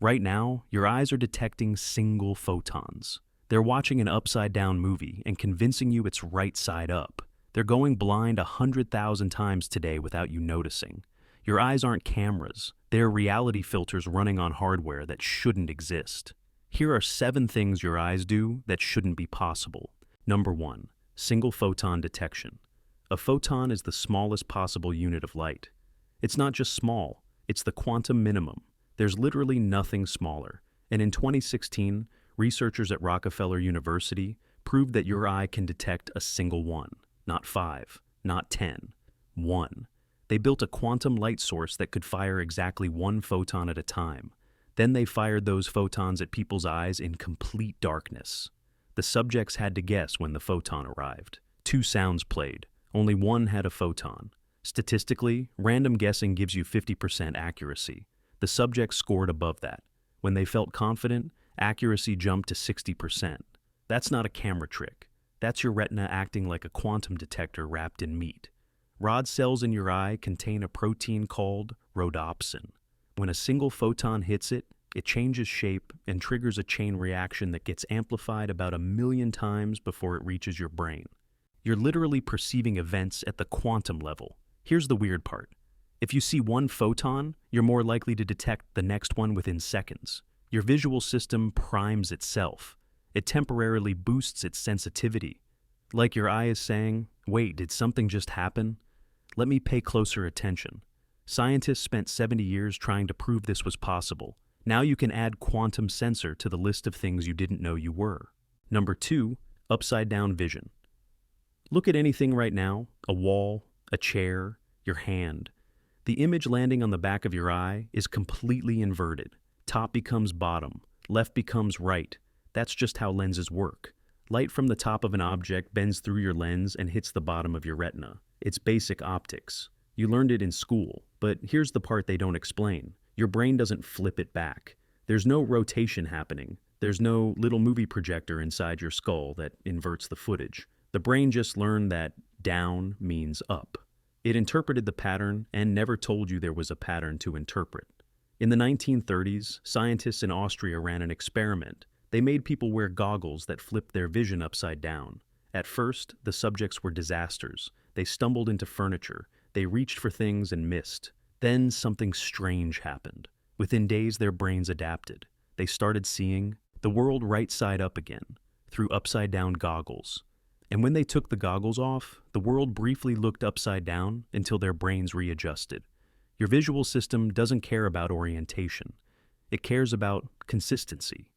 Right now, your eyes are detecting single photons. They're watching an upside-down movie and convincing you it's right side up. They're going blind 100,000 times today without you noticing. Your eyes aren't cameras. They're reality filters running on hardware that shouldn't exist. Here are 7 things your eyes do that shouldn't be possible. Number 1. Single photon detection. A photon is the smallest possible unit of light. It's not just small, it's the quantum minimum. There's literally nothing smaller. And in 2016, researchers at Rockefeller University proved that your eye can detect a single one, not 5, not 10, 1. They built a quantum light source that could fire exactly 1 photon at a time. Then they fired those photons at people's eyes in complete darkness. The subjects had to guess when the photon arrived. 2 sounds played. Only 1 had a photon. Statistically, random guessing gives you 50% accuracy. The subjects scored above that. When they felt confident, accuracy jumped to 60%. That's not a camera trick. That's your retina acting like a quantum detector wrapped in meat. Rod cells in your eye contain a protein called rhodopsin. When a single photon hits it, it changes shape and triggers a chain reaction that gets amplified about 1,000,000 times before it reaches your brain. You're literally perceiving events at the quantum level. Here's the weird part. If you see 1 photon, you're more likely to detect the next one within seconds. Your visual system primes itself. It temporarily boosts its sensitivity. Like your eye is saying, wait, did something just happen? Let me pay closer attention. Scientists spent 70 years trying to prove this was possible. Now you can add quantum sensor to the list of things you didn't know you were. Number 2, upside-down vision. Look at anything right now, a wall, a chair, your hand. The image landing on the back of your eye is completely inverted. Top becomes bottom, left becomes right. That's just how lenses work. Light from the top of an object bends through your lens and hits the bottom of your retina. It's basic optics. You learned it in school, but here's the part they don't explain. Your brain doesn't flip it back. There's no rotation happening. There's no little movie projector inside your skull that inverts the footage. The brain just learned that down means up. It interpreted the pattern and never told you there was a pattern to interpret. In the 1930s, scientists in Austria ran an experiment. They made people wear goggles that flipped their vision upside down. At first, the subjects were disasters. They stumbled into furniture. They reached for things and missed. Then something strange happened. Within days, their brains adapted. They started seeing the world right side up again, through upside-down goggles. And when they took the goggles off, the world briefly looked upside down until their brains readjusted. Your visual system doesn't care about orientation. It cares about consistency.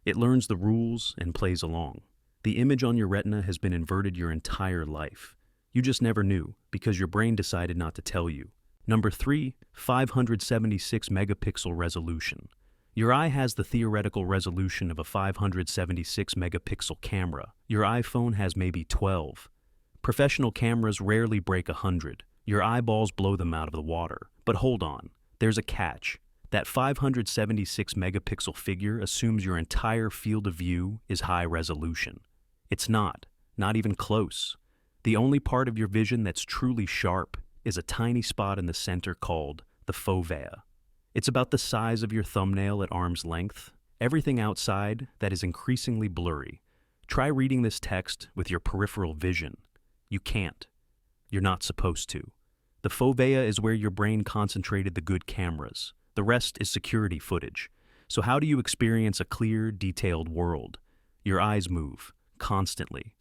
It learns the rules and plays along. The image on your retina has been inverted your entire life. You just never knew because your brain decided not to tell you. Number 3, 576 megapixel resolution. Your eye has the theoretical resolution of a 576 megapixel camera. Your iPhone has maybe 12. Professional cameras rarely break 100. Your eyeballs blow them out of the water. But hold on, there's a catch. That 576 megapixel figure assumes your entire field of view is high resolution. It's not even close. The only part of your vision that's truly sharp is a tiny spot in the center called the fovea. It's about the size of your thumbnail at arm's length. Everything outside that is increasingly blurry. Try reading this text with your peripheral vision. You can't. You're not supposed to. The fovea is where your brain concentrated the good cameras. The rest is security footage. So how do you experience a clear, detailed world? Your eyes move, constantly.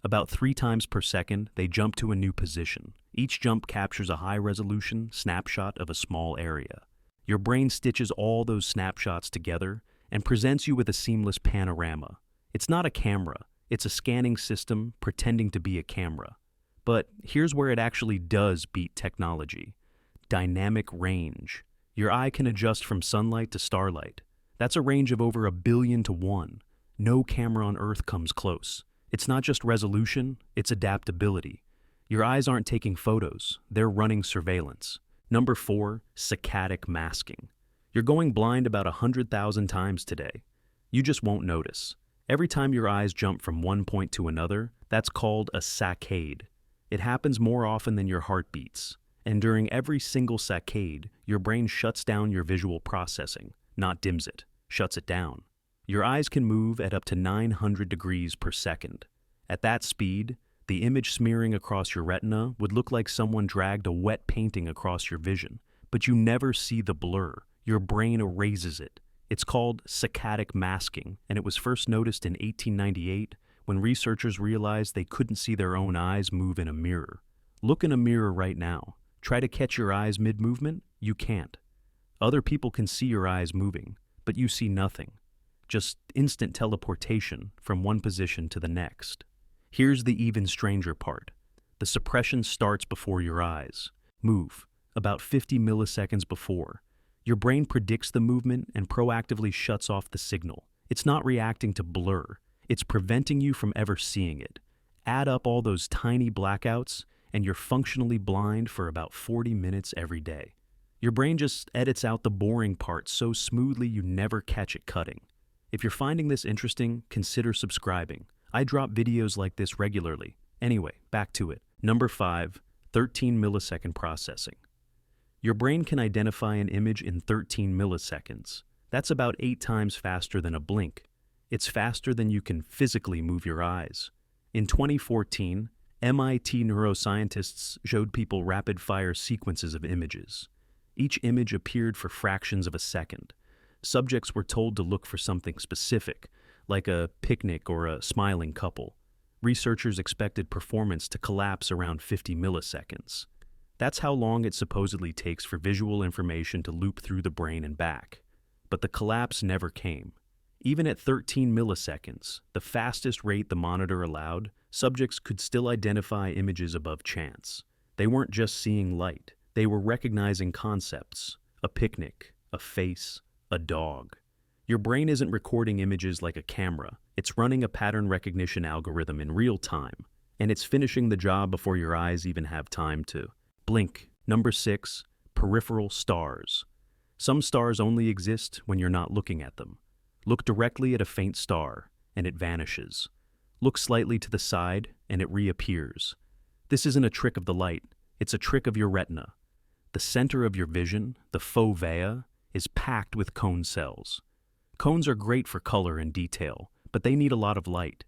About 3 times per second, they jump to a new position. Each jump captures a high-resolution snapshot of a small area. Your brain stitches all those snapshots together and presents you with a seamless panorama. It's not a camera, it's a scanning system pretending to be a camera. But here's where it actually does beat technology. Dynamic range. Your eye can adjust from sunlight to starlight. That's a range of over 1,000,000,000 to 1. No camera on Earth comes close. It's not just resolution, it's adaptability. Your eyes aren't taking photos, they're running surveillance. Number 4, saccadic masking. You're going blind about 100,000 times today. You just won't notice. Every time your eyes jump from one point to another, that's called a saccade. It happens more often than your heart beats. And during every single saccade, your brain shuts down your visual processing. not dims it, shuts it down. Your eyes can move at up to 900 degrees per second. At that speed, the image smearing across your retina would look like someone dragged a wet painting across your vision, but you never see the blur. Your brain erases it. It's called saccadic masking, and it was first noticed in 1898 when researchers realized they couldn't see their own eyes move in a mirror. Look in a mirror right now. Try to catch your eyes mid-movement. You can't. Other people can see your eyes moving, but you see nothing. Just instant teleportation from one position to the next. Here's the even stranger part. The suppression starts before your eyes. Move, about 50 milliseconds before. Your brain predicts the movement and proactively shuts off the signal. It's not reacting to blur. It's preventing you from ever seeing it. Add up all those tiny blackouts, and you're functionally blind for about 40 minutes every day. Your brain just edits out the boring parts so smoothly you never catch it cutting. If you're finding this interesting, consider subscribing. I drop videos like this regularly. Anyway, back to it. Number 5, 13 millisecond processing. Your brain can identify an image in 13 milliseconds. That's about 8 times faster than a blink. It's faster than you can physically move your eyes. In 2014, MIT neuroscientists showed people rapid-fire sequences of images. Each image appeared for fractions of a second. Subjects were told to look for something specific, like a picnic or a smiling couple. Researchers expected performance to collapse around 50 milliseconds. That's how long it supposedly takes for visual information to loop through the brain and back. But the collapse never came. Even at 13 milliseconds, the fastest rate the monitor allowed, subjects could still identify images above chance. They weren't just seeing light. They were recognizing concepts: a picnic, a face, a dog. Your brain isn't recording images like a camera. It's running a pattern recognition algorithm in real time, and it's finishing the job before your eyes even have time to blink. Number 6, peripheral stars. Some stars only exist when you're not looking at them. Look directly at a faint star, and it vanishes. Look slightly to the side, and it reappears. This isn't a trick of the light. It's a trick of your retina. The center of your vision, the fovea, is packed with cone cells. Cones are great for color and detail, but they need a lot of light.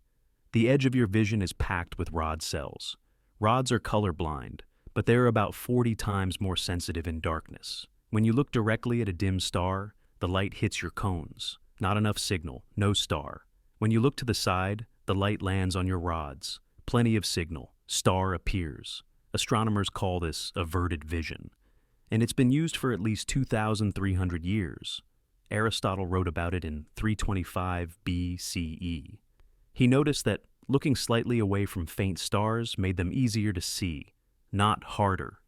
The edge of your vision is packed with rod cells. Rods are colorblind, but they're about 40 times more sensitive in darkness. When you look directly at a dim star, the light hits your cones. Not enough signal, no star. When you look to the side, the light lands on your rods. Plenty of signal, star appears. Astronomers call this averted vision. And it's been used for at least 2,300 years. Aristotle wrote about it in 325 BCE. He noticed that looking slightly away from faint stars made them easier to see, not harder.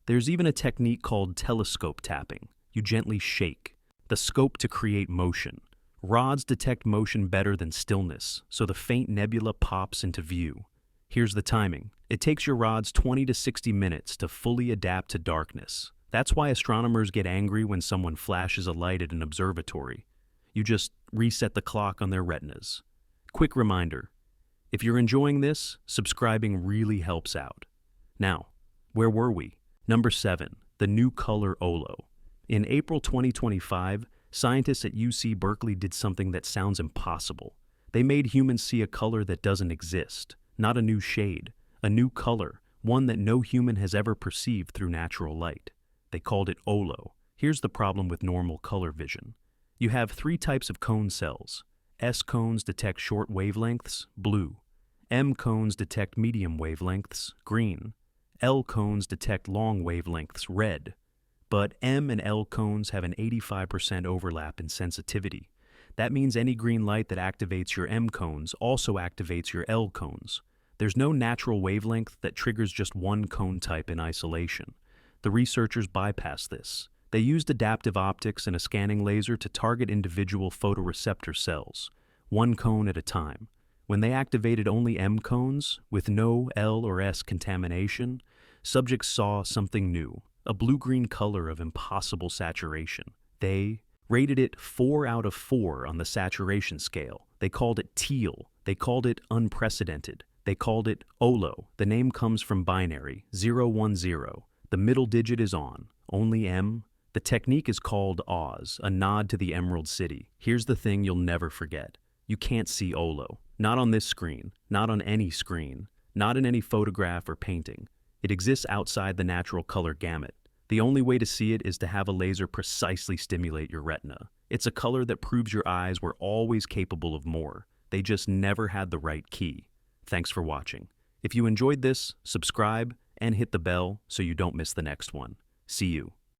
There's even a technique called telescope tapping. You gently shake the scope to create motion. Rods detect motion better than stillness, so the faint nebula pops into view. Here's the timing. It takes your rods 20 to 60 minutes to fully adapt to darkness. That's why astronomers get angry when someone flashes a light at an observatory. You just reset the clock on their retinas. Quick reminder, if you're enjoying this, subscribing really helps out. Now, where were we? Number 7, the new Color Olo. In April 2025, scientists at UC Berkeley did something that sounds impossible. They made humans see a color that doesn't exist, not a new shade, a new color, one that no human has ever perceived through natural light. They called it Olo. Here's the problem with normal color vision. You have 3 types of cone cells. S cones detect short wavelengths, blue. M cones detect medium wavelengths, green. L cones detect long wavelengths, red. But M and L cones have an 85% overlap in sensitivity. That means any green light that activates your M cones also activates your L cones. There's no natural wavelength that triggers just one cone type in isolation. The researchers bypassed this. They used adaptive optics and a scanning laser to target individual photoreceptor cells, one cone at a time. When they activated only M cones, with no L or S contamination, subjects saw something new, a blue-green color of impossible saturation. They rated it 4 out of 4 on the saturation scale. They called it teal. They called it unprecedented. They called it Olo. The name comes from binary, 010. The middle digit is on, only M, The technique is called Oz, a nod to the Emerald City. Here's the thing you'll never forget. You can't see Olo. Not on this screen, not on any screen, not in any photograph or painting. It exists outside the natural color gamut. The only way to see it is to have a laser precisely stimulate your retina. It's a color that proves your eyes were always capable of more. They just never had the right key. Thanks for watching. If you enjoyed this, subscribe and hit the bell so you don't miss the next one. See you.